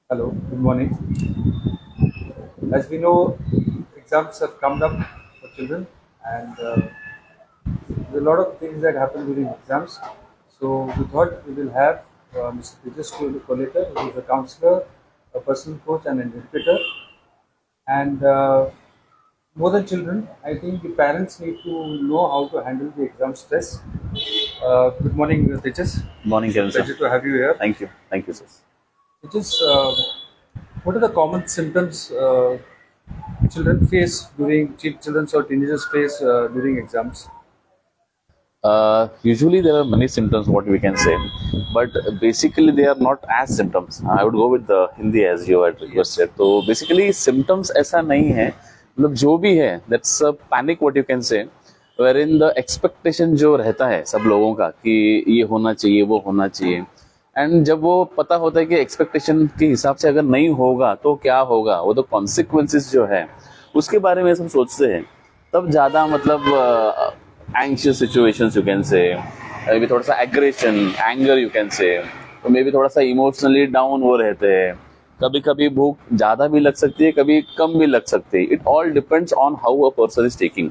Hello, good morning. As we know, exams have come up for children, and there are a lot of things that happen during exams. So we thought we will have Mr. Tejas Kolekar, who is a counselor, a personal coach, and an educator. And more than children, I think the parents need to know how to handle the exam stress. Good morning, Tejas. Morning, It's a Kevin sir. pleasure to have you here. Thank you. Thank you, sir. Tejas, what are the common symptoms children face during children or teenagers face during exams? Usually there are many symptoms, what we can say, but basically they are not as symptoms. I would go with the Hindi as you had Yes. requested. तो basically symptoms ऐसा नहीं है, मतलब जो भी है, that's a panic what you can say, wherein the expectation जो रहता है सब लोगों का कि ये होना चाहिए, वो होना चाहिए, एंड जब वो पता होता है कि एक्सपेक्टेशन के हिसाब से अगर नहीं होगा तो क्या होगा, वो तो कॉन्सिक्वेंसेस जो है उसके बारे में सब सोचते हैं, तब ज्यादा मतलब एंग्शियस सिचुएशंस यू कैन से, मे बी थोड़ा सा एग्रेशन, एंगर यू कैन से, तो मे बी थोड़ा सा इमोशनली डाउन वो रहते हैं, कभी कभी भूख ज्यादा भी लग सकती है, कभी कम भी लग सकती है, it all depends on how a person is taking,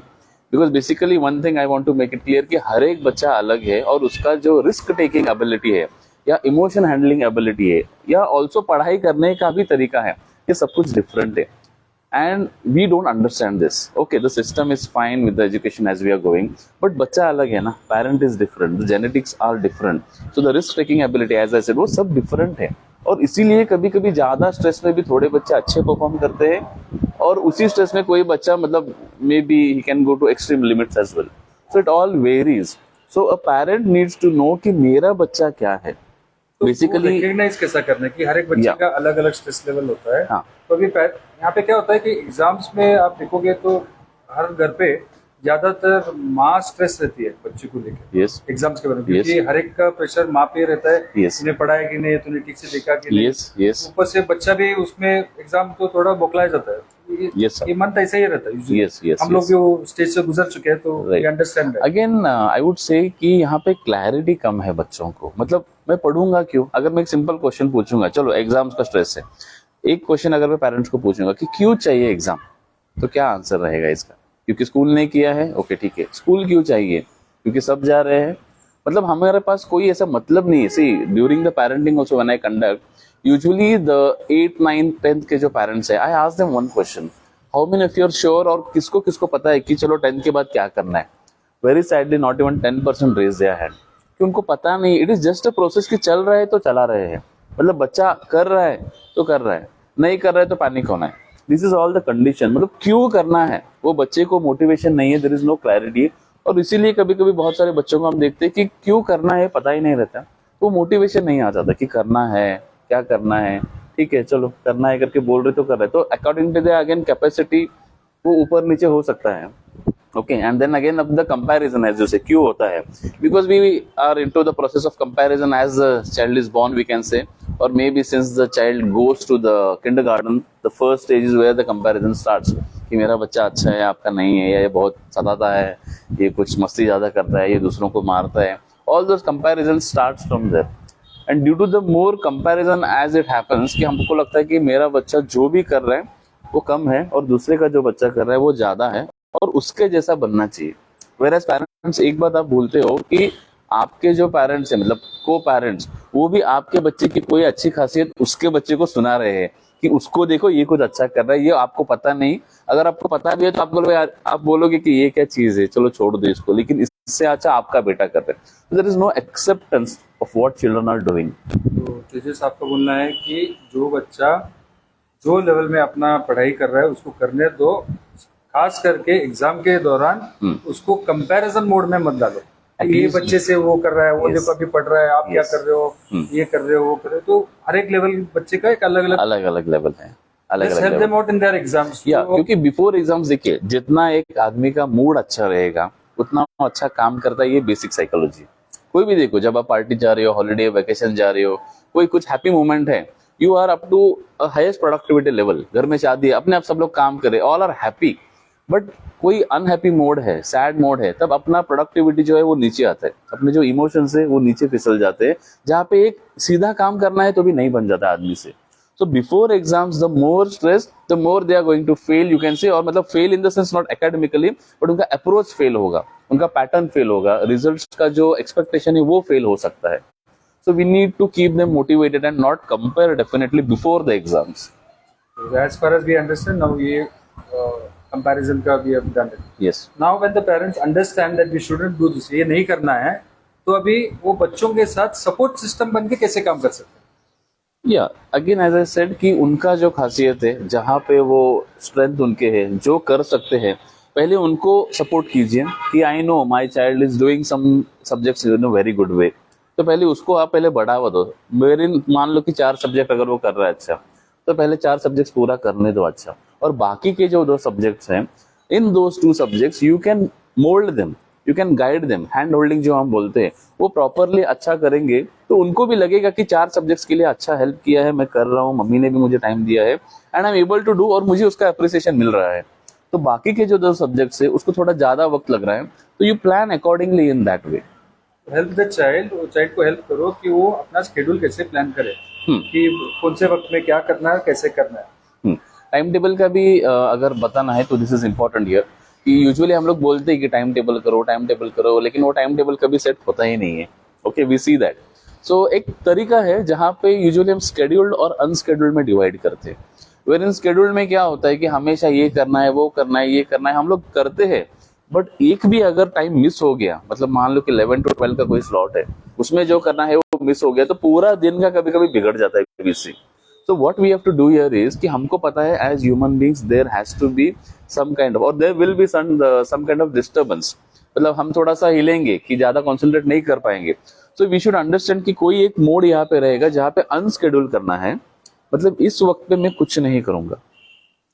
because basically one thing I want to make it clear कि हर एक बच्चा अलग है और उसका जो रिस्क टेकिंग एबिलिटी है या इमोशन हैंडलिंग एबिलिटी है या ऑल्सो पढ़ाई करने का भी तरीका है, ये सब कुछ डिफरेंट है, and we don't understand this. Okay, the system is fine with the education as we are going, but बच्चा अलग है ना, parent is different, the genetics are different, so the risk taking ability as I said वो सब different है, और इसीलिए कभी कभी ज्यादा स्ट्रेस में भी थोड़े बच्चे अच्छे परफॉर्म करते हैं और उसी स्ट्रेस में कोई बच्चा मतलब may be he can go to extreme limits as well, so it all varies, so a parent needs to know कि मेरा बच्चा क्या है तो बेसिकली। रिकग्नाइज कैसा करना है कि हर एक बच्चे या का अलग अलग स्ट्रेस लेवल होता है। हाँ, तो अभी यहाँ पे क्या होता है कि एग्जाम्स में आप देखोगे तो हर घर पे ज्यादातर माँ स्ट्रेस रहती है बच्चे को लेकर यस, एग्जाम्स के बारे में, यस, क्योंकि हर एक का प्रेशर माँ पे रहता है। यस, तूने पढ़ा है कि नहीं, तूने ठीक से देखा कि नहीं। यस, यस, ऊपर से बच्चा भी उसमें एग्जाम तो थोड़ा बौखलाया जाता है। Yes, sir. ये मन तो ऐसा ही रहता है usually। यस, यस, हम लोग भी वो स्टेज से गुजर चुके हैं तो we understand. Again I would say कि यहाँ पे क्लैरिटी कम है बच्चों को, मतलब मैं पढ़ूंगा क्यों, अगर मैं एक सिंपल क्वेश्चन पूछूंगा, चलो एग्जाम्स का स्ट्रेस है, एक क्वेश्चन अगर मैं पेरेंट्स को पूछूंगा कि क्यों चाहिए एग्जाम, तो क्या आंसर रहेगा इसका, क्योंकि स्कूल ने किया है, ओके ठीक है, स्कूल क्यों चाहिए, क्योंकि सब जा रहे हैं, मतलब हमारे पास कोई ऐसा मतलब नहीं है। See during the parenting also when I conduct, usually the 8, 9, 10th के जो पेरेंट्स है, I ask them one question, how many of you are sure, और किसको किसको पता है कि चलो 10th के बाद क्या करना है, very sadly not even 10% raise their hand, कि उनको पता नहीं, it is just a process कि चल रहा है तो चला रहे हैं, मतलब बच्चा कर रहा है तो कर रहा है, नहीं कर रहा है तो पैनिक होना है, this is all the condition, मतलब क्यों करना है, वो बच्चे को मोटिवेशन नहीं है, देयर इज नो क्लैरिटी, और इसीलिए कभी कभी बहुत सारे बच्चों को हम देखते हैं कि क्यों करना है पता ही नहीं रहता, वो मोटिवेशन नहीं आ जाता कि करना है, क्या करना है, ठीक है चलो करना है करके बोल रहे तो कर रहे, तो according to the again capacity वो ऊपर नीचे हो सकता है। ओके, एंड देन अगेन अब the comparison as you say क्यों होता है, because we are into the process of comparison as the child is born we can say, और maybe since the child goes to the kindergarten, the first stage is where the comparison starts, कि मेरा बच्चा अच्छा है, आपका नहीं है, या ये बहुत सताता है, ये कुछ मस्ती ज्यादा करता है, ये दूसरों को मारता है, all those comparison starts from there, and due to the more comparison as it happens, कि हमको लगता है कि मेरा बच्चा जो भी कर रहा है वो कम है और दूसरे का जो बच्चा कर रहा है वो ज्यादा है और उसके जैसा बनना चाहिए, वेयर पेरेंट्स एक बात आप भूलते हो कि आपके जो पेरेंट्स हैं, मतलब को पेरेंट्स, वो भी आपके बच्चे की कोई अच्छी खासियत उसके बच्चे को सुना रहे हैं कि उसको देखो ये कुछ अच्छा कर रहा है, ये आपको पता नहीं, अगर आपको पता भी है तो आप बोलोगे यार, आप बोलोगे कि ये क्या चीज है, चलो छोड़ दो इसको, लेकिन इससे अच्छा आपका बेटा कर रहा है, there is no acceptance of what children are doing. तो तेजस, आपका बोलना है कि जो बच्चा जो लेवल में अपना पढ़ाई कर रहा है उसको करने दो, खास करके एग्जाम के दौरान उसको कंपैरिजन मोड में मत डालो। ये बच्चे से वो कर रहा है, वो देखो अभी पढ़ रहा है, आप क्या कर रहे हो, ये कर रहे हो, वो कर रहे हो, तो हर एक लेवल बच्चे का एक अलग अलग अलग अलग लेवल है, अलग अलग help level, them out in their exams. या क्योंकि बिफोर एग्जाम्स देखिए जितना एक आदमी का मूड अच्छा रहेगा उतना वो अच्छा काम करता है, ये बेसिक साइकोलॉजी। कोई भी देखो, जब आप पार्टी जा रहे हो, हॉलीडे वेकेशन जा रहे हो, कोई कुछ हैप्पी मोमेंट है, you are up to highest productivity level, घर में शादी है, अपने आप सब लोग काम करे, ऑल आर हैप्पी, बट कोई अनहैप्पी मोड है, सैड मोड है, तब अपना प्रोडक्टिविटी जो है वो नीचे आता है, अपने जो इमोशंस है वो नीचे फिसल जाते हैं, जहाँ पे एक सीधा काम करना है तो भी नहीं बन जाता आदमी से, So before exams, the more stress, the more they are going to fail, you can say, और मतलब fail in the sense not academically, but उनका approach fail होगा, उनका pattern fail होगा, results का जो expectation है वो fail हो सकता है. So we need to keep them motivated and not compare definitely before the exams. So as far as we understand now, ये comparison का we have done it. Yes. Now when the parents understand that we shouldn't do this, ये नहीं करना है, तो अभी वो बच्चों के साथ सपोर्ट सिस्टम बन के कैसे काम कर सकते हैं? या अगेन एज आई सेड कि उनका जो खासियत है, जहाँ पे वो स्ट्रेंथ उनके है, जो कर सकते हैं, पहले उनको सपोर्ट कीजिए कि I know my child is doing some subjects in a very good way. तो पहले उसको आप पहले बढ़ावा दो. मेरे मान लो कि 4 सब्जेक्ट अगर वो कर रहा है अच्छा, तो पहले 4 सब्जेक्ट्स पूरा करने दो अच्छा, और बाकी के जो 2 सब्जेक्ट्स हैं, in those 2 subjects you can mould them, you can guide them. Hand holding जो हम बोलते हैं, वो प्रॉपरली अच्छा करेंगे तो उनको भी लगेगा कि 4 सब्जेक्ट्स के लिए अच्छा हेल्प किया है, मैं कर रहा हूँ, मम्मी ने भी मुझे टाइम दिया है and I am able to do, और मुझे उसका अप्रिसिएशन मिल रहा है. तो बाकी के जो 2 सब्जेक्ट्स है उसको थोड़ा ज्यादा वक्त लग रहा है, तो you plan accordingly in that way. Help the child, child को हेल्प करो कि वो अपना शेड्यूल कैसे प्लान करे, कि कौन से वक्त में क्या करना है, कैसे करना है. टाइम टेबल का भी अगर बताना है तो दिस इज इम्पोर्टेंट हियर, कि यूजुअली हम लोग बोलते हैं कि टाइम टेबल करो, लेकिन वो टाइम टेबल कभी सेट होता ही नहीं है. Okay, we see that. So एक तरीका है जहाँ पे यूजुअली हम स्केड्यूल्ड और अनस्केड्यूल्ड में डिवाइड करते हैं. वेर इन स्केड्यूल्ड में क्या होता है कि हमेशा ये करना है, वो करना है, ये करना है, हम लोग करते हैं, बट एक भी अगर टाइम मिस हो गया, मतलब मान लो कि 11 to 12 का कोई स्लॉट है, उसमें जो करना है वो मिस हो गया, तो पूरा दिन का कभी कभी बिगड़ जाता है इससे. So what we have to do here is कि हमको पता है as human beings there has to be some kind of, or there will be some kind of disturbance. मतलब हम थोड़ा सा हिलेंगे कि ज्यादा कॉन्सेंट्रेट नहीं कर पाएंगे. So we should understand कि कोई एक मोड यहाँ पे रहेगा जहाँ पे अनस्केड्यूल करना है. मतलब इस वक्त पे मैं कुछ नहीं करूंगा,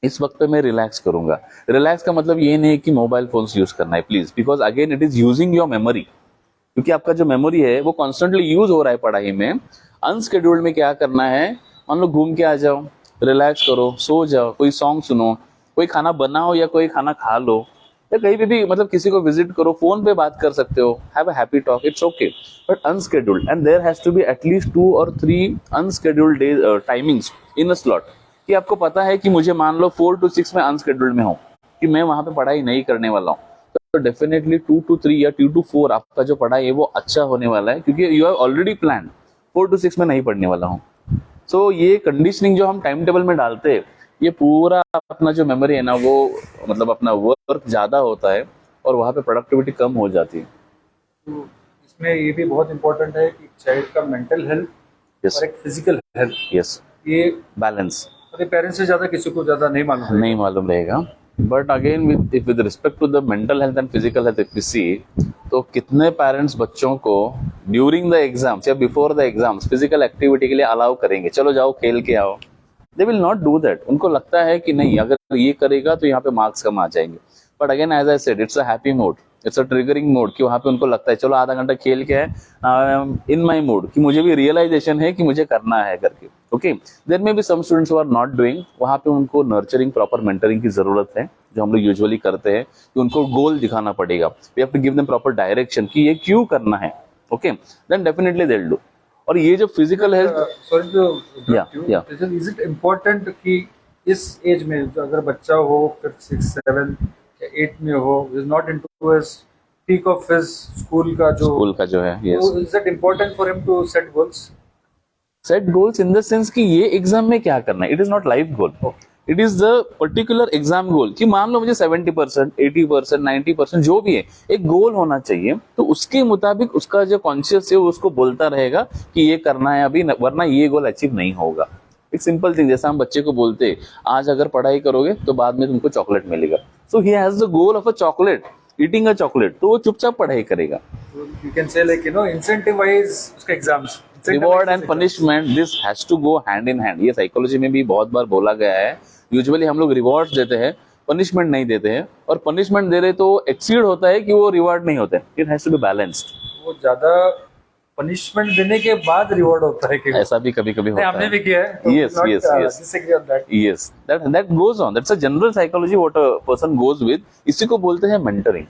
इस वक्त पे मैं रिलैक्स करूंगा. रिलैक्स का मतलब ये नहीं कि मोबाइल फोन्स यूज करना है, please, because again it is using your memory, क्योंकि आपका जो मेमोरी है वो कॉन्स्टेंटली यूज हो रहा है पढ़ाई में. अनस्केड्यूल्ड में क्या करना है, मान लो घूम के आ जाओ, रिलैक्स करो, सो जाओ, कोई सॉन्ग सुनो, कोई खाना बनाओ या कोई खाना खा लो, या कहीं पे भी मतलब किसी को विजिट करो, फोन पे बात कर सकते हो, have a happy talk, it's okay. But unscheduled, and there has to be at least 2 or 3 unscheduled day timings in a slot, कि आपको पता है कि मुझे मान लो 4 to 6 में अनस्केड्यूल्ड में हूँ, कि मैं वहां पे पढ़ाई नहीं करने वाला हूँ, तो डेफिनेटली 2 to 3 या 2 to 4 आपका जो पढ़ाई है वो अच्छा होने वाला है, क्योंकि you have already plan 4 to 6 में नहीं पढ़ने वाला हूँ. सो ये कंडीशनिंग जो हम टाइम टेबल में डालते हैं, ये पूरा अपना जो मेमोरी है ना, वो मतलब अपना वर्क ज्यादा होता है और वहाँ पे प्रोडक्टिविटी कम हो जाती है. तो इसमें ये भी बहुत इंपॉर्टेंट है कि चाइल्ड का मेंटल हेल्थ और एक फिजिकल हेल्थ, यस, ये बैलेंस पेरेंट्स से ज्यादा किसी को ज्यादा नहीं मालूम रहेगा. But again with respect to the mental health and physical health, if we see, तो कितने पेरेंट्स बच्चों को ड्यूरिंग द एग्जाम्स या before the exams physical activity के लिए अलाउ करेंगे, चलो जाओ खेल के आओ. They will not do that. उनको लगता है कि नहीं, अगर ये करेगा तो यहाँ पे मार्क्स कम आ जाएंगे. But again as I said, it's a happy mode, it's a triggering mode, कि वहाँ पे उनको लगता है चलो आधा घंटा खेल के है, इन माई मूड, कि मुझे भी रियलाइजेशन है कि मुझे करना है करके. Okay, there may be some students who are not doing, वहाँ पे उनको नर्चरिंग, प्रॉपर मेंटरिंग की जरूरत है, जो हम लोग यूजुअली करते हैं, कि उनको गोल दिखाना पड़ेगा. We have to give them proper direction कि ये क्यों करना है. Okay, then definitely they will do. और ये जो physical health, is it important कि इस एज में जो अगर बच्चा हो 5th 6th 7th या 8th में हो, is not into his peak of his school का जो है, yes, is it important for him to set goals in the sense कि ये एग्जाम में क्या करना है. It is not life goal, it is the particular exam goal, कि मान लो मुझे 70%, 80%, 90% जो भी है, एक गोल होना चाहिए. तो उसके मुताबिक उसका जो कॉन्शियस है वो उसको बोलता रहेगा कि ये करना है अभी, वरना ये गोल अचीव नहीं होगा. एक सिंपल थिंग, जैसा हम बच्चे को बोलते हैं, आज अगर पढ़ाई करोगे तो बाद में तुमको चॉकलेट मिलेगा. So he has the goal of a chocolate, eating a chocolate, तो वो चुपचाप पढ़ाई करेगा. You can say like incentivise उसका exams, reward and punishment, this has to go hand in hand. ये साइकोलॉजी में भी बहुत बार बोला गया है. यूजुअली हम लोग रिवॉर्ड्स देते हैं, पनिशमेंट नहीं देते हैं, और पनिशमेंट दे रहे तो एक्सीड होता है कि वो रिवॉर्ड नहीं होते. It has to be balanced. वो ज्यादा पनिशमेंट देने के बाद रिवॉर्ड होता है कि ऐसा भी कभी कभी होता है. हमने भी किया है. yes, that goes on. That's a general psychology what a person goes with. इसी को बोलते हैं mentoring.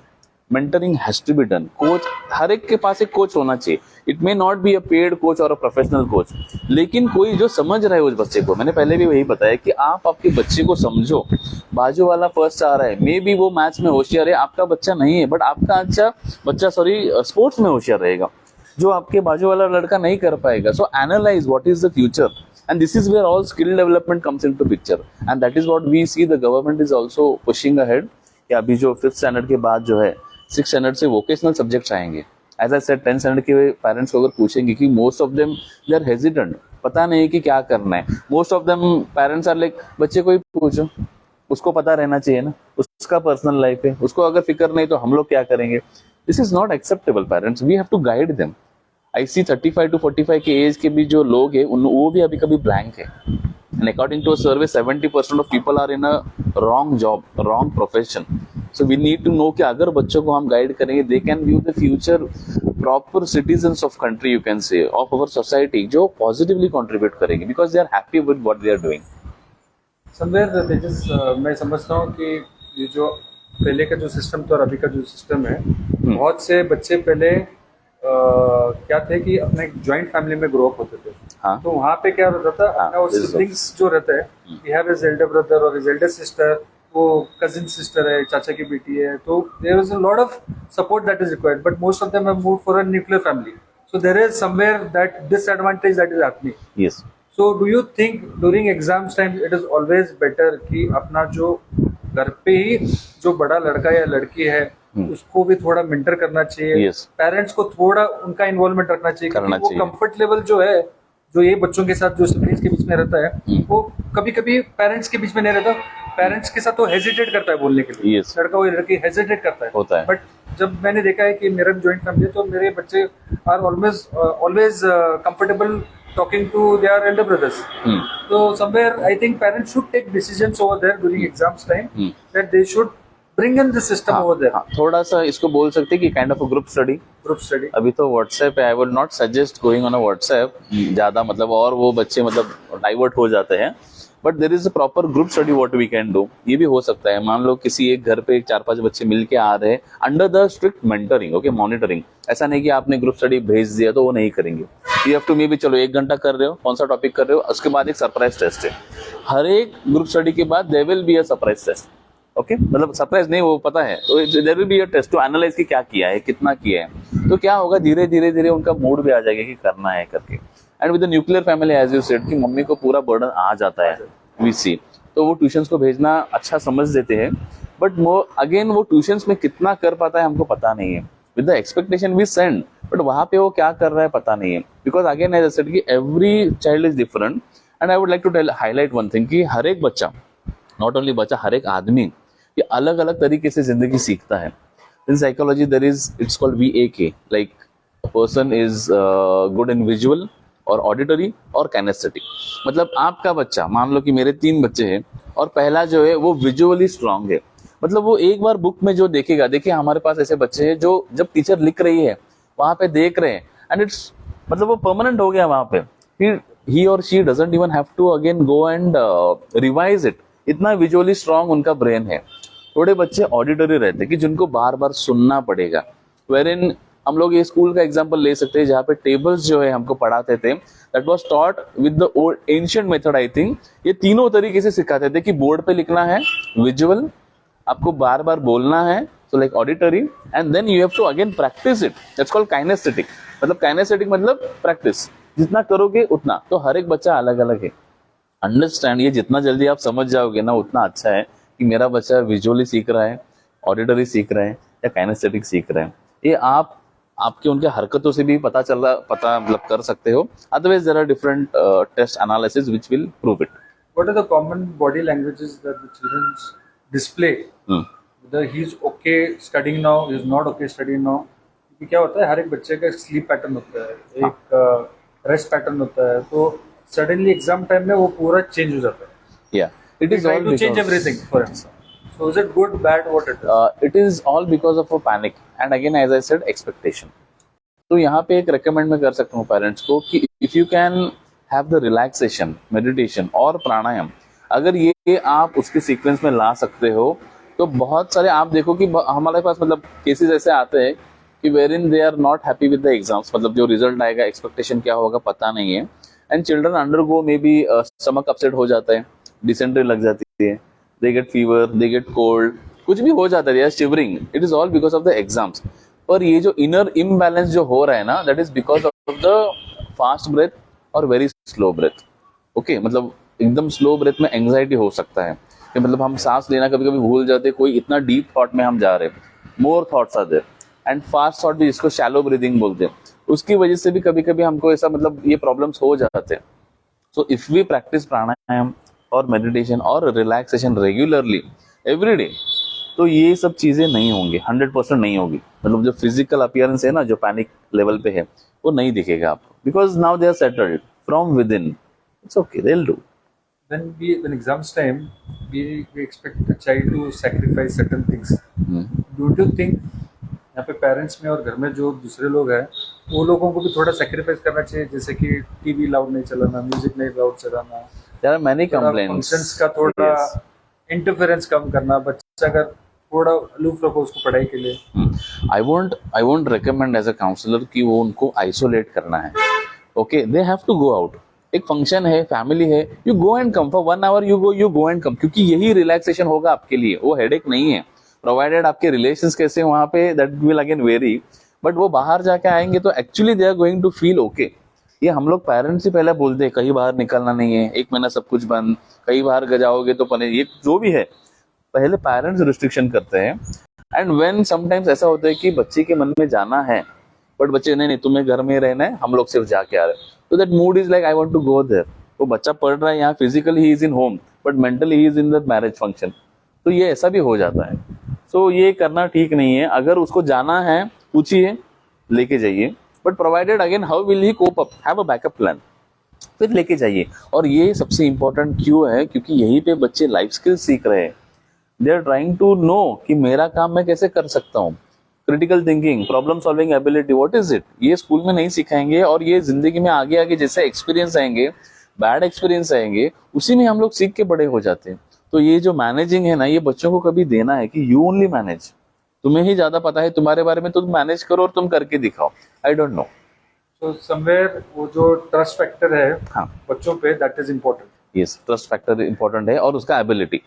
Mentoring has to be done. Coach, हर एक के पास एक कोच होना चाहिए। It may not be a paid coach और अ प्रोफेशनल कोच, लेकिन कोई जो समझ रहा है उस बच्चे को। मैंने पहले भी वही बताया कि आप आपके बच्चे को समझो। बाजू वाला फर्स्ट आ रहा है, मे बी वो मैथ्स में होशियार है, आपका बच्चा नहीं है, बट आपका अच्छा बच्चा स्पोर्ट्स में होशियार रहेगा, जो आपके बाजू वाला लड़का नहीं कर पाएगा। So analyse what is the future, and this is where all skill development comes into picture, and that is what we see the government is also pushing ahead कि अभी जो 5th स्टैंडर्ड के बाद जो है 6th स्टैंडर्ड से vocational subjects आएंगे। As I said 10th standard के पेरेंट्स को अगर पूछेंगे कि most of them they are hesitant, पता नहीं कि क्या करना है। Most of them parents are like बच्चे को ही पूछो, उसको पता रहना चाहिए ना, उसका पर्सनल लाइफ है, उसको अगर फिक्र नहीं तो हम लोग क्या करेंगे। This is not acceptable. Parents, we have to guide them. I see 35 to 45 के एज के भी जो लोग हैं वो भी अभी कभी ब्लैंक है। And according to a survey 70% of people are in a wrong job, wrong profession. So we need to know कि अगर बच्चों को हम गाइड करेंगे, they can view the future proper citizens of country, you can say, of our society, जो positively contribute करेंगे because they are happy with what they are doing. Somewhere Tejas, मैं समझता हूँ कि ये जो पहले का जो सिस्टम था और अभी का जो सिस्टम है, बहुत से बच्चे पहले क्या थे कि अपने जॉइंट फैमिली में ग्रो अप होते थे। हाँ। तो वहाँ पे क्या रहता था, अपना वो सिबलिंग्स जो रहता है, we have his elder brother और हिज एल्डर सिस्टर, वो कजिन सिस्टर है, चाचा की बेटी है, तो there is a lot of support that is required, but most of them have moved for a nuclear family, so there is somewhere that disadvantage that is happening. Yes. So do you think during exams time it is always better कि अपना जो घर पे ही जो बड़ा लड़का या लड़की है उसको भी थोड़ा मेंटर करना चाहिए, Yes. पेरेंट्स को थोड़ा उनका इन्वॉल्वमेंट रखना चाहिए, क्योंकि वो कंफर्ट लेवल जो है, जो ये बच्चों के साथ जो सिबलिंग्स के बीच में रहता है, वो कभी कभी पेरेंट्स के बीच में नहीं रहता। पेरेंट्स के साथ वो हेजिटेट करता है बोलने के लिए, Yes. लड़का वो लड़की हेजिटेट करता होता है। बट जब मैंने देखा है कि मेरा जॉइंट फैमिली है, तो मेरे बच्चे are always comfortable talking to their elder brothers. So somewhere I think parents should take decisions over there during exams time, that they should bring in the system over there. थोड़ा सा इसको बोल सकते हैं कि kind of a group study. अभी तो WhatsApp है, I would not suggest going on a WhatsApp ज्यादा, मतलब और वो बच्चे मतलब डाइवर्ट हो जाते हैं, but there is a proper group study what we can do. ये भी हो सकता है, मान लो किसी एक घर पे 4-5 बच्चे मिलके आ रहे हैं under the strict mentoring, okay, monitoring. ऐसा नहीं कि आपने ग्रुप स्टडी भेज दिया तो वो नहीं करेंगे। You have to maybe, चलो 1 घंटा कर रहे हो, कौन सा टॉपिक कर रहे हो, उसके बाद एक सरप्राइज टेस्ट है। हर एक ग्रुप स्टडी के बाद there will be a surprise test, okay, मतलब सरप्राइज नहीं, वो पता है, तो there will be a test to analyse कि क्या किया है, कितना किया है। तो क्या होगा, धीरे धीरे धीरे उनका मूड भी आ जाएगा कि करना है करके। And with the nuclear family, as you said, कि मम्मी को पूरा बर्डन आ जाता है, वी सी, तो वो ट्यूशंस को भेजना अच्छा समझ देते हैं, बट वो अगेन वो ट्यूशंस में कितना कर पाता है हमको पता नहीं है। With the expectation we send, but वहां पे वो क्या कर रहा है पता नहीं है, because again as I said कि every child is different. And I would like to highlight one thing कि हर एक बच्चा, नॉट ओनली बच्चा, हर एक आदमी ये अलग अलग तरीके से जिंदगी सीखता है। In psychology there is, it's called VAK, like a person is good in visual और ऑडिटरी और कैनेस्थेटिक। मतलब आपका बच्चा, मान लो कि मेरे 3 बच्चे हैं, और पहला जो है वो विजुअली स्ट्रांग है, मतलब वो एक बार बुक में जो देखेगा, देखिए हमारे पास ऐसे बच्चे हैं जो जब टीचर लिख रही है वहां पे देख रहे हैं, एंड इट्स मतलब वो परमानेंट हो गया वहां पे, ही और she doesn't even have to again go and revise it, इतना विजुअली स्ट्रांग उनका ब्रेन है। थोड़े बच्चे ऑडिटरी रहते हैं कि जिनको बार बार सुनना पड़ेगा, वेरिन हम लोग ये स्कूल का एग्जांपल ले सकते हैं, जहाँ पे टेबल्स जो है हमको पढ़ाते थे, that was taught with the old ancient method. I think ये तीनों तरीके से सिखाते थे कि बोर्ड पे लिखना है, विजुअल, आपको बार बार बोलना है, so like auditory, and then you have to again practice it, that's called kinesthetic। मतलब kinesthetic मतलब प्रैक्टिस, जितना करोगे उतना। तो हर एक बच्चा अलग अलग है, अंडरस्टैंड, ये जितना जल्दी आप समझ जाओगे ना उतना अच्छा है कि मेरा बच्चा विजुअली सीख रहा है, ऑडिटरी सीख रहा है या काइनेस्थेटिक सीख रहा है। ये आपके उनके हरकतों से भी पता मतलब कर सकते हो। Otherwise there are different test analysis which will prove it. What are the common body languages that the children display, whether he is okay studying now, he is not okay studying now? क्योंकि क्या होता है, हर एक बच्चे का sleep pattern होता है, एक रेस्ट पैटर्न होता है, तो सडनली एग्जाम टाइम में वो पूरा चेंज हो जाता है। या it is all to change everything for him. So is it good, bad, what it is? It is all because of a panic and again as I said expectation. तो यहाँ पे एक recommend मैं कर सकता हूँ पेरेंट्स को कि if you can have the relaxation, meditation और प्राणायाम, अगर ये आप उसके सीक्वेंस में ला सकते हो तो बहुत सारे आप देखो कि हमारे पास मतलब केसेस ऐसे आते हैं कि wherein they are not happy with the exams, मतलब जो रिजल्ट आएगा एक्सपेक्टेशन क्या होगा पता नहीं है, and children undergo may be stomach upset हो जाता है, डिसेंट्री लग जाती है, they get fever, they get cold, कुछ भी हो जाता है, shivering, it is all because of the exams. पर ये जो इनर इम्बैलेंस जो हो रहा है ना, that is because of the fast breath और वेरी स्लो ब्रेथ। ओके, मतलब एकदम स्लो ब्रेथ में एंग्जाइटी हो सकता है कि मतलब हम सांस लेना कभी कभी भूल जाते, कोई इतना डीप थॉट में हम जा रहे हैं, more thoughts are there, and fast thought भी जिसको शैलो ब्रीदिंग बोलते हैं, उसकी वजह से भी कभी कभी हमको ऐसा मतलब ये प्रॉब्लम्स हो जाते हैं। सो इफ वी प्रैक्टिस प्राणायाम और मेडिटेशन और रिलैक्सेशन रेगुलरली एवरी डे, तो ये सब चीजें नहीं होंगी, 100% नहीं होगी। मतलब जो फिजिकल अपीयरेंस है ना, जो पैनिक लेवल पे है, वो नहीं दिखेगा आपको, because now they are settled from within, it's okay, they will do. When exams time, we expect the child to sacrifice certain things. Don't you think यहाँ पे पेरेंट्स में और घर में जो दूसरे लोग हैं, वो लोगों को भी थोड़ा सेक्रीफाइस करना चाहिए, जैसे कि टीवी लाउड नहीं चलाना, म्यूजिक नहीं लाउड चलाना, there are many complaints, functions का थोड़ा इंटरफेरेंस कम करना, बच्चा अगर थोड़ा अलूफ रखो उसको पढ़ाई के लिए। I won't recommend as a counsellor कि वो उनको आइसोलेट करना है। Okay, they have to go out, एक फंक्शन है, फैमिली है, you go and come for 1 hour, you go and come, क्योंकि यही रिलैक्सेशन होगा आपके लिए, वो हेडेक नहीं है। प्रोवाइडेड आपके रिलेशंस कैसे वहां पे, that will again very, but वो बाहर जाके आएंगे तो actually they are going to feel okay. ये हम लोग पेरेंट्स ही पहले बोलते हैं कहीं बाहर निकलना नहीं है, 1 महीना सब कुछ बंद, कहीं बाहर जाओगे तो पने, ये जो भी है पहले पेरेंट्स रिस्ट्रिक्शन करते हैं। एंड व्हेन समटाइम्स ऐसा होता है कि बच्चे के मन में जाना है, बट बच्चे नहीं तुम्हें घर में रहना है, हम लोग सिर्फ जाके आ रहे हैं, तो that mood is like I want to go there. वो बच्चा पढ़ रहा है यहाँ, physically he is in home, but mentally he is in the marriage function, तो ये ऐसा भी हो जाता है। सो ये करना ठीक नहीं है। अगर उसको जाना है, पूछिए, लेके जाइए, but provided again how will he cope up, have a backup plan, फिर लेके जाइए। और ये सबसे इंपॉर्टेंट क्यों है, क्योंकि यहीं पे बच्चे लाइफ स्किल सीख रहे हैं, they are trying to know कि मेरा काम मैं कैसे कर सकता हूँ, critical thinking, problem solving ability, what is it, ये स्कूल में नहीं सिखाएंगे, और ये जिंदगी में आगे आगे जैसे एक्सपीरियंस आएंगे, बैड एक्सपीरियंस आएंगे, उसी में हम लोग सीख के बड़े हो जाते हैं। तो ये जो मैनेजिंग है ना, ये बच्चों को कभी देना है कि यू ओनली मैनेज, तुम्हें ही ज्यादा पता है तुम्हारे बारे में, तुम मैनेज करो और तुम करके दिखाओ, आई डोंट नो। तो समवेयर वो जो ट्रस्ट फैक्टर है हाँ, बच्चों पे, that is important. Yes, trust factor important है, और उसका ability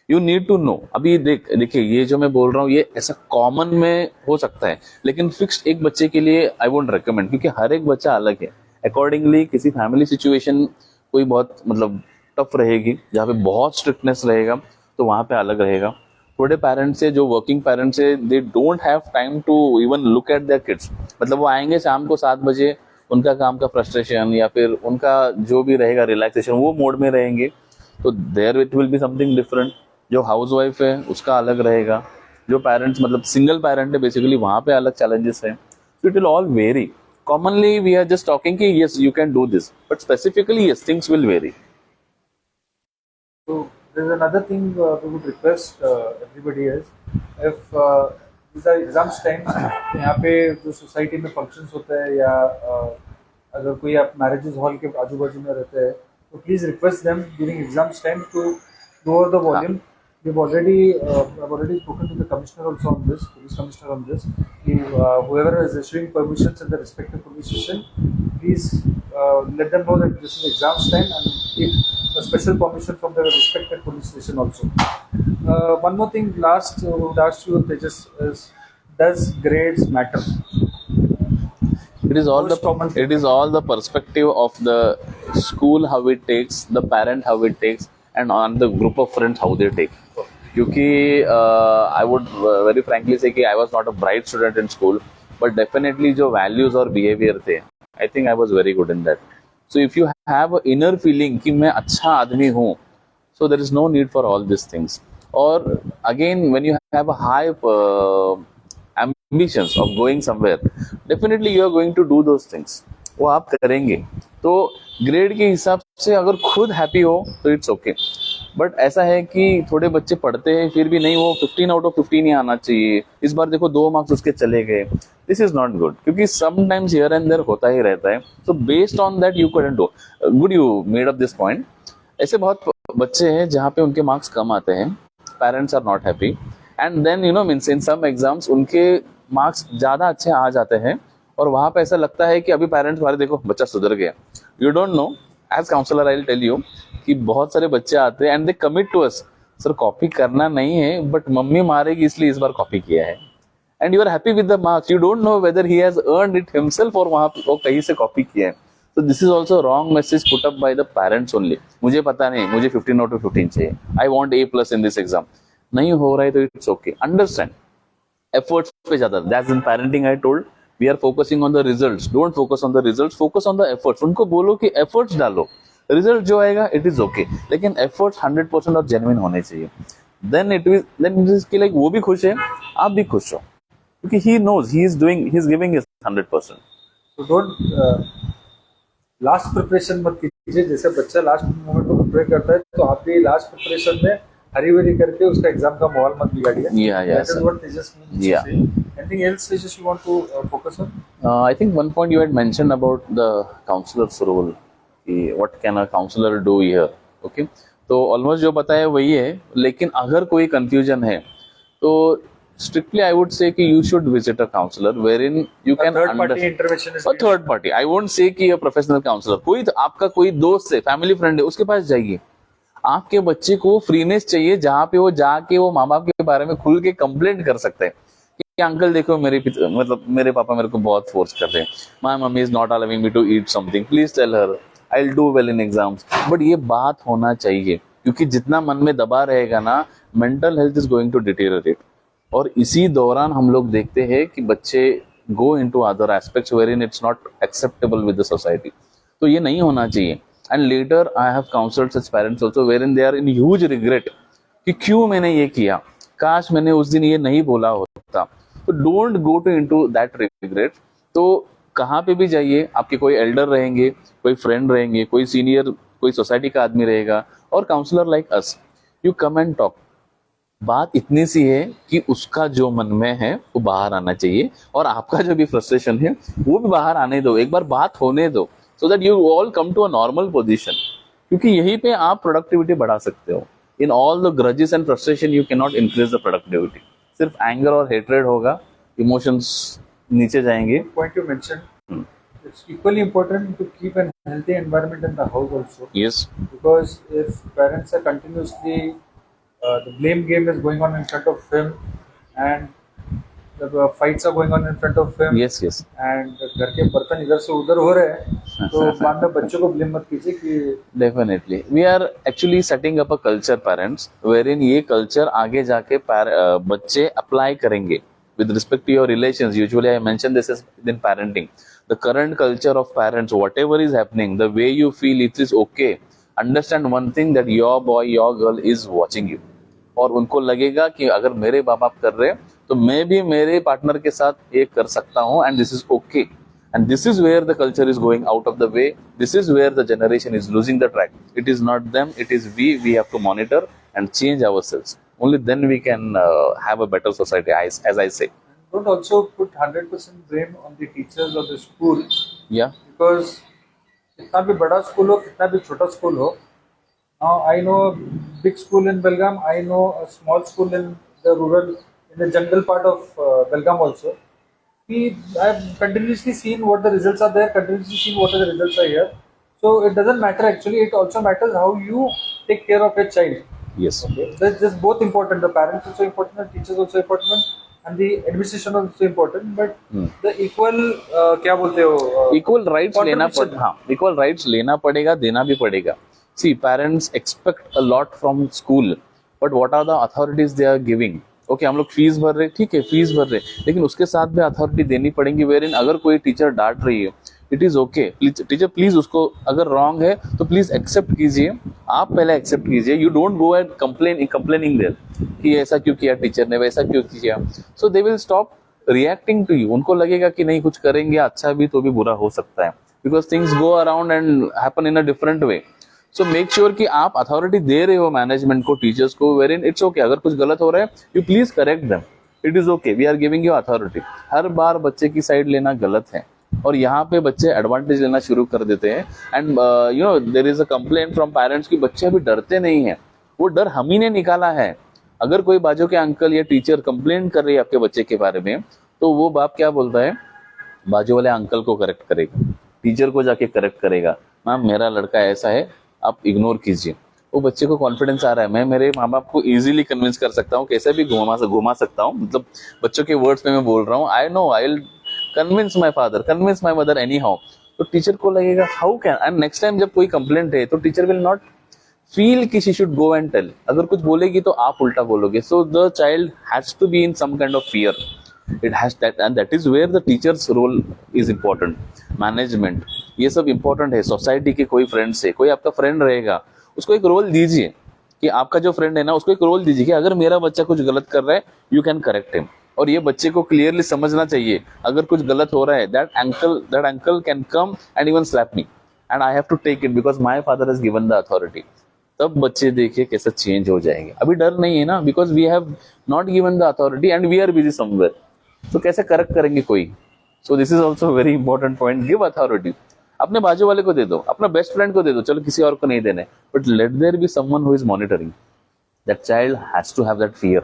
you need to know. अभी देखिए ये जो मैं बोल रहा हूँ, ये ऐसा कॉमन में हो सकता है, लेकिन फिक्स्ड एक बच्चे के लिए आई वोंट रिकमेंड, क्योंकि हर एक बच्चा अलग है। अकॉर्डिंगली किसी फैमिली सिचुएशन कोई बहुत मतलब टफ रहेगी, जहाँ पे बहुत स्ट्रिक्टनेस रहेगा, तो वहाँ पे अलग रहेगा। थोड़े पेरेंट्स है जो वर्किंग पेरेंट्स है, they don't have time to even look at their kids, मतलब वो आएंगे शाम को 7 बजे, उनका काम का फ्रस्ट्रेशन या फिर उनका जो भी रहेगा रिलैक्सेशन, वो मोड में रहेंगे, तो there it will be something different. जो हाउस वाइफ है उसका अलग रहेगा, जो पेरेंट्स मतलब सिंगल पेरेंट है बेसिकली, वहाँ पे अलग चैलेंजेस है, so it will all vary. Commonly we are just talking कि yes you can do this, but specifically yes things will vary. So there is another thing we would request everybody is, if these are exams times, यहाँ पे जो society में functions होता है, या अगर कोई आप मैरिजेस हॉल के आजू बाजू में रहते हैं, तो please request them during exams time to lower the volume. I've already spoken to the commissioner also on this, police commissioner on this. Whoever is issuing permissions in the respective police station, please let them know that this is exams time, and keep a special permission from the respective police station also. One more thing, last would ask you, Tejas, is does grades matter? It is all the perspective of the school, how it takes, the parent how it takes, and on the group of friends how they take. क्योंकि I would very frankly say कि I was not a bright student in school, but definitely जो values और behavior थे, I think I was very good in that. So if you have an inner feeling कि मैं अच्छा आदमी हूँ, so there is no need for all these things. और again when you have a high ambitions of going somewhere, definitely you are going to do those things, वो आप करेंगे। तो ग्रेड के हिसाब से अगर खुद हैप्पी हो तो इट्स ओके, बट ऐसा है कि थोड़े बच्चे पढ़ते हैं फिर भी नहीं, वो 15 out of 15 ही आना चाहिए, इस बार देखो 2 मार्क्स उसके चले गए, दिस इज नॉट गुड, क्योंकि समटाइम्स हियर एंड देयर होता ही रहता है। So based on that you can do good, you made up this point. ऐसे बहुत बच्चे हैं जहाँ पे उनके मार्क्स कम आते हैं, parents are not happy, and then you know means in some exams उनके मार्क्स ज्यादा अच्छे आ जाते हैं और वहां पे ऐसा लगता है कि अभी पेरेंट्स हमारे देखो बच्चा सुधर गया. You don't know, as counsellor I will tell you कि बहुत सारे बच्चे आते हैं and they commit to us, sir copy करना नहीं है बट मम्मी मारेगी इसलिए इस बार कॉपी किया है. And you are happy with the marks, you don't know whether he has earned it himself और वहां वो कहीं से कॉपी किया है. So this is also a wrong message put up by the parents only. मुझे पता नहीं, मुझे 15 out of 15 चाहिए. I want A+ in this exam. नहीं हो रहा है तो it's okay. Understand. Efforts पे ज्यादा. That's in parenting I told. We are focusing on the results. Don't focus on the results. Focus on the efforts. उनको बोलो कि efforts डालो. Result जो आएगा it is okay. लेकिन efforts 100% और genuine होने चाहिए. Then it is कि like वो भी खुश है, आप भी खुश हो. क्योंकि he knows he is giving his 100%. So don't last preparation मत कीजिए. जैसे बच्चा लास्ट मोमेंट को प्रिपेयर करता है तो आप भी लास्ट प्रिपरेशन में हरी भरी करके उसका एग्जाम का माहौल मत बिगाड़िए. That is what Tejas means to say. Anything else Tejas you want to focus on? I think one point you had mentioned about the counselor's role. What can a counselor do here? Okay. तो almost जो बताया वही है, लेकिन अगर कोई confusion है तो strictly I would say कि you should visit a counselor wherein you can third party intervention is a third party. I won't say कि a professional counselor. कोई आपका कोई दोस्त है, फैमिली फ्रेंड है, उसके पास जाइए. आपके बच्चे को फ्रीनेस चाहिए जहाँ पे वो जाके वो माँ बाप के बारे में खुल के कंप्लेंट कर सकते हैं कि अंकल देखो मेरे पापा मेरे को बहुत फोर्स कर रहे हैं. My mummy is not allowing me to eat something, please tell her I will do well in exams. But ये बात होना चाहिए, क्योंकि जितना मन में दबा रहेगा ना, mental health is going to deteriorate. और इसी दौरान हम लोग देखते हैं कि बच्चे go into other aspects wherein it's not acceptable with the society. तो ये नहीं होना चाहिए. And later I have counselled such parents also wherein they are in huge regret कि क्यों मैंने ये किया, काश मैंने उस दिन ये नहीं बोला होता. तो don't go to into that regret. तो कहाँ पे भी जाइए, आपके कोई एल्डर रहेंगे, कोई फ्रेंड रहेंगे, कोई सीनियर, कोई सोसाइटी का आदमी रहेगा, और counsellor like us, you come and talk. बात इतनी सी है कि उसका जो मन में है वो बाहर आना चाहिए, और आपका जो भी फ्रस्ट्रेशन है वो भी बाहर आने दो, एक बार बात होने दो, so that you all come to a normal position. क्योंकि यहीं पे आप प्रोडक्टिविटी बढ़ा सकते हो. In all the grudges and frustration you can not increase the productivity. सिर्फ एंगर और हेट्रेड होगा, इमोशंस नीचे जाएंगे. Point you mention, it's equally important to keep an healthy environment in the house also. Yes. Because if parents are continuously the blame game is going on in front of him, and the fights are going on in front of him. Yes, yes. And घर के बर्तन इधर से उधर हो रहे हैं, तो बाद में बच्चों को ब्लेम मत कीजिए कि. Definitely, we are actually setting up a culture, parents, wherein ये culture आगे जाके बच्चे apply करेंगे with respect to your relations. Usually, I mention this as in parenting. The current culture of parents, whatever is happening, the way you feel it is okay. Understand one thing, that your boy, your girl is watching you. और उनको लगेगा कि अगर मेरे बाप बाप कर रहे हैं तो मैं भी मेरे पार्टनर के साथ ये कर सकता हूँ, and this is okay. And this is where the culture is going out of the way. This is where the generation is losing the track. It is not them, it is we have to monitor and change ourselves. Only then we can have a better society, as I say. Don't also put 100% blame on the teachers or the school. Yeah. Because कितना भी बड़ा school हो, कितना भी छोटा school हो. Now I know a big school in Belgaum. I know a small school in the jungle part of Belgaum also. I've continuously seen what the results are there. Continuously seen what the results are here. So it doesn't matter actually. It also matters how you take care of your child. Yes. Okay. That's just both important. The parents also important, the teachers also important, and the administration also important. But the equal क्या बोलते हो? Equal rights लेना पड़ेगा. हाँ, equal rights लेना पड़ेगा, देना भी पड़ेगा. See, parents expect a lot from school, but what are the authorities they are giving? Okay, हम लोग फीस भर रहे, ठीक है, फीस भर रहे, लेकिन उसके साथ भी अथॉरिटी देनी पड़ेगी. वेरिन अगर कोई टीचर डांट रही है, it is okay. Teacher please उसको, अगर रॉन्ग है तो प्लीज एक्सेप्ट कीजिए. आप पहले एक्सेप्ट कीजिए. You don't go and complaining there कि ऐसा क्यों किया टीचर ने, वैसा क्यों किया. So they will stop reacting to you. उनको लगेगा कि नहीं, कुछ करेंगे अच्छा भी तो भी बुरा हो सकता है, because things go around and happen in a different way. So make sure कि आप अथॉरिटी दे रहे हो मैनेजमेंट को, टीचर्स को, वेर इन इट्स ओके. अगर कुछ गलत हो रहा है, you please correct them. It is okay, we are giving you authority. हर बार बच्चे की साइड लेना गलत है, और यहाँ पे बच्चे एडवांटेज लेना शुरू कर देते हैं. And you know there is a complaint from parents कि बच्चे अभी डरते नहीं है. वो डर हम ही ने निकाला है. अगर कोई बाजू के अंकल या टीचर कंप्लेंट कर रही है आपके बच्चे के बारे में, तो वो बाप क्या बोलता है, बाजू वाले अंकल को करेक्ट करेगा, टीचर को जाके करेक्ट करेगा, मैम मेरा लड़का ऐसा है, आप इग्नोर कीजिए। वो बच्चे को कॉन्फिडेंस आ रहा है, मैं मेरे माँ बाप को इजीली कन्विंस कर सकता हूँ, कैसे भी घुमा सकता हूँ, मतलब बच्चों के वर्ड्स में मैं बोल रहा हूँ, I know I will convince my father, convince my mother anyhow. तो टीचर को लगेगा how can, and next time जब कोई कंप्लेंट है तो टीचर विल नॉट फील कि she should go and tell, अगर कुछ बोलेगी तो आप उल्टा बोलोगे। So the child has to be in some kind of fear, it has that, and that is where the teacher's role is important. Management, ये सब इम्पोर्टेंट है। सोसाइटी के कोई फ्रेंड से, कोई आपका फ्रेंड रहेगा, उसको एक रोल दीजिए, कि आपका जो फ्रेंड है ना उसको एक रोल दीजिए कि अगर मेरा बच्चा कुछ गलत कर रहा है यू कैन करेक्ट हिम। और ये बच्चे को क्लियरली समझना चाहिए, अगर कुछ गलत हो रहा है that uncle can come and even slap me and I have to take it because my father has given the authority. तब बच्चे देखिए कैसे चेंज हो जाएंगे। अभी डर नहीं है ना, because we have not given the authority and we are busy somewhere, तो कैसे करेक्ट करेंगे कोई। So this is also very important point, give authority. अपने बाजू वाले को दे दो, अपना बेस्ट फ्रेंड को दे दो, चलो किसी और को नहीं देने, but let there be someone who is monitoring. That child has to have that fear,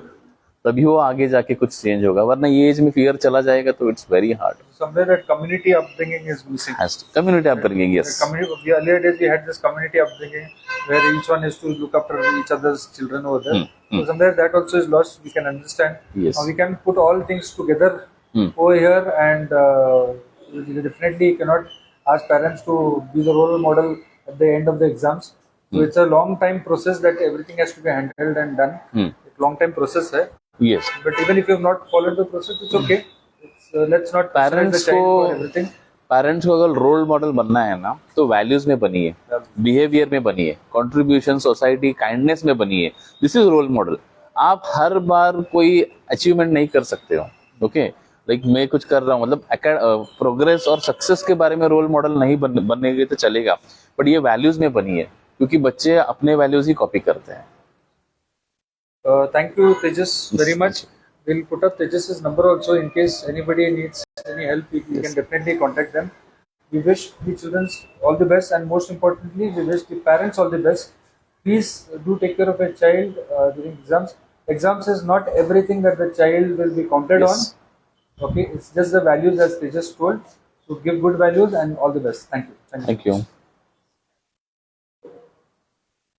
तभी वो आगे जाके कुछ चेंज होगा, वरना ये एज में फियर चला जाएगा तो it's very hard. Somewhere that community upbringing is missing. Community upbringing, yes. The earlier days we had this community upbringing where each one used to look after each other's children over there. So somewhere that also is lost. We can understand. Yes. Now we can put all things together over here, and we definitely cannot ask parents to be the role model at the end of the exams. So it's a long time process that everything has to be handled and done. It's long time process hai. Yes. But even if you have not followed the process, it's okay. Let's not parents को अगर role model बनना है ना तो values में बनिए, behaviour में बनिए, कंट्रीब्यूशन, सोसाइटी, काइंडनेस में बनिए। This is role model. आप हर बार कोई अचीवमेंट नहीं कर सकते हो, ओके लाइक मैं कुछ कर रहा हूँ, मतलब प्रोग्रेस और सक्सेस के बारे में रोल मॉडल नहीं बनेंगे तो चलेगा, बट ये वैल्यूज में बनिए, क्योंकि बच्चे अपने वैल्यूज ही कॉपी करते हैं। Thank you, Tejas, very much. We'll put up Tejas's number also in case anybody needs any help. You can definitely contact them. We wish the children all the best, and most importantly, we wish the parents all the best. Please do take care of a child during exams. Exams is not everything that the child will be counted on. Okay, it's just the values as Tejas told. So give good values and all the best. Thank you. Thank you.